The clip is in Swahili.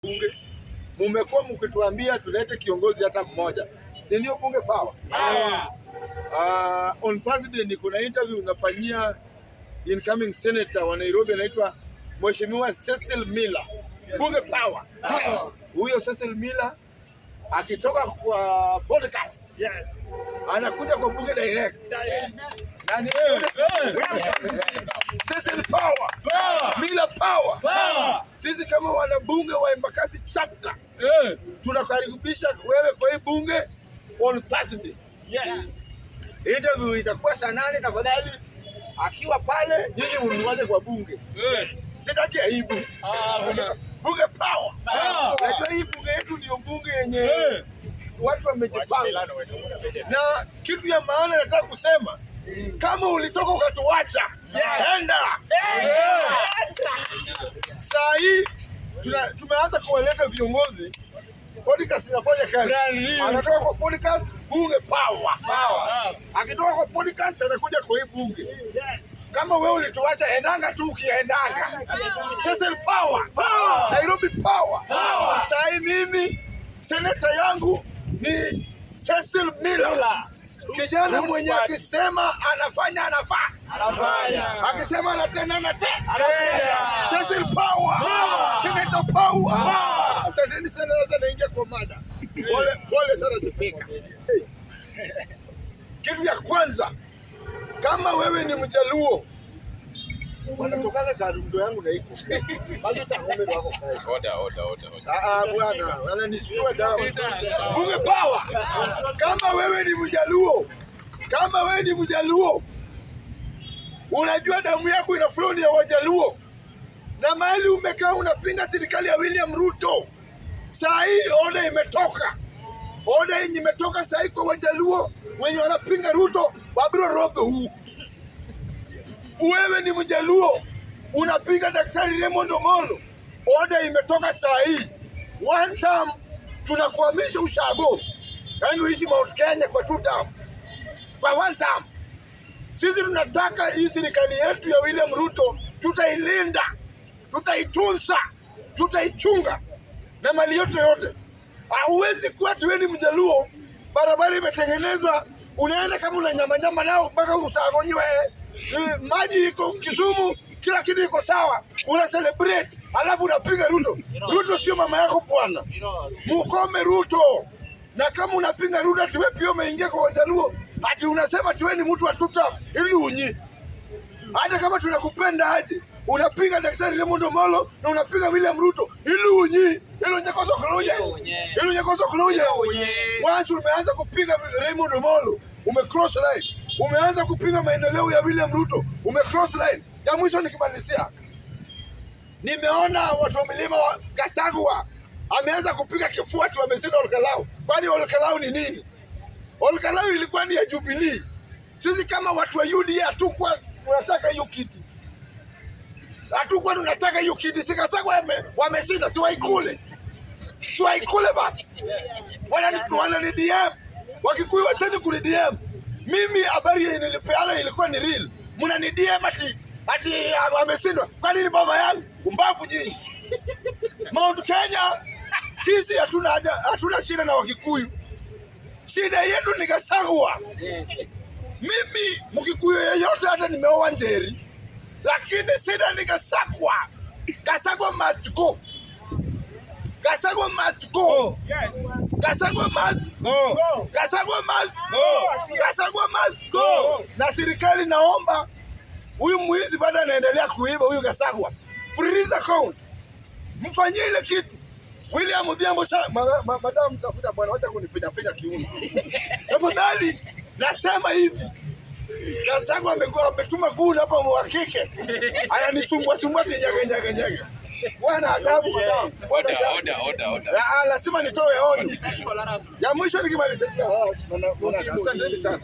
Bunge mumekuwa mkituambia tulete kiongozi hata mmoja, si ndio? Bunge power. On Thursday ni kuna interview unafanyia incoming senator wa Nairobi anaitwa Mheshimiwa Cecil Miller. Bunge power. Huyo Cecil Miller akitoka kwa podcast, anakuja kwa bunge direct. Nani? Cecil power. Miller power. Sisi kama wanabunge wa Embakasi chapter tunakaribisha wewe kwa hii bunge on Thursday. Interview itakuwa saa 8 tafadhali. Akiwa pale nyinyi mniwaje kwa bunge. Sitaki aibu. Bunge power. Unajua hii bunge yetu ndio bunge yenye watu wamejipanga. Na kitu ya maana nataka kusema, kama ulitoka ukatuacha, enda. Saa hii tumeanza kuwaleta viongozi. Podcast inafanya kazi. Anatoka kwa podcast, bunge power. Akitoka kwa podcast anakuja kwa hii bunge. Kama wewe ulituacha, endanga tu ukiendanga. Cecil power. Nairobi power. Saa hii mimi seneta yangu ni Cecil Miller. Kijana mwenye akisema anafanya anafanya. Akisema anatenda anatenda. Cecil power. Senator power. Asanteni sana, sasa naingia kwa mada. Pole sana Spika. Kitu ya kwanza, kama wewe ni Mjaluo, wanatokaga karundo yangu na iko. Bado tahome wako kai. Oda. Bwana, wananishtua dawa. Bunge power. Kama wewe ni Mjaluo, unajua damu yako ina flow ya Wajaluo. Na mahali umekaa unapinga serikali ya William Ruto. Saa hii oda imetoka. Oda yenye imetoka saa hii kwa Wajaluo wenye wanapinga Ruto, Babiro Rogo huu. Wewe ni Mjaluo, unapinga Daktari Raymond Omolo. Oda imetoka saa hii. One term tunakuhamisha ushago. Yaani uishi Mount Kenya kwa 2 term. Kwa 1 term. Sisi tunataka hii serikali yetu ya William Ruto tutailinda, tutaitunza, tutaichunga na mali yote. Hauwezi kuwa wewe ni Mjaluo, barabara imetengenezwa, unaenda kama una nyama nao mpaka usagonywe. Maji iko Kisumu, kila kitu iko sawa, una celebrate, alafu unapiga Ruto. Ruto sio mama yako bwana. Mukome Ruto. Na kama unapinga Ruto ati wewe pia umeingia kwa Wajaluo, ati unasema ati wewe ni mtu wa tuta ili unyi. Hata kama tunakupenda aje, unapiga Daktari Raymond Omolo na unapiga William Ruto ili unyi. Hilo nyakoso kuloje. Once umeanza kupiga Raymond Omolo, umecross line. Umeanza kupiga maendeleo ya William Ruto, umecross line. Ya mwisho nikimalizia, nimeona watu wa milima wa Gachagua ameanza kupiga kifua tu, wameshinda Olkalau. Kwani Olkalau ni nini? Olkalau ilikuwa ni ya Jubilee. Sisi kama watu wa UDA hatukuwa tunataka hiyo kiti. Tunataka hiyo kiti. Sikasagwa wameshinda, si waikule basi. Wana ni DM. Wakikuyu wacheni kuni DM. Mimi habari yenye nilipeana ilikuwa ni real. Muna ni DM ati wameshindwa. Kwa nini baba yangu? Umbavu nyinyi. Mount Kenya sisi hatuna shida na Wakikuyu. Shida yetu ni Gachagua. Mimi Mkikuyu yeyote hata nimeoa Njeri. Lakini shida ni Gachagua. Gachagua must go. Gachagua must go. Na serikali naomba, huyu mwizi bado anaendelea kuiba huyu Gachagua. Freeze account. Mfanyie ile kitu. William Odhiambo madam tafuta bwana, wacha kunifinya kiuno. Tafadhali nasema hivi. Gachagua ametuma guni hapa wa kike. Ananisumbua nyage. Bwana adabu madam. Oda. Lazima nitoe onyo. Ya mwisho nikimaliza. Asante sana.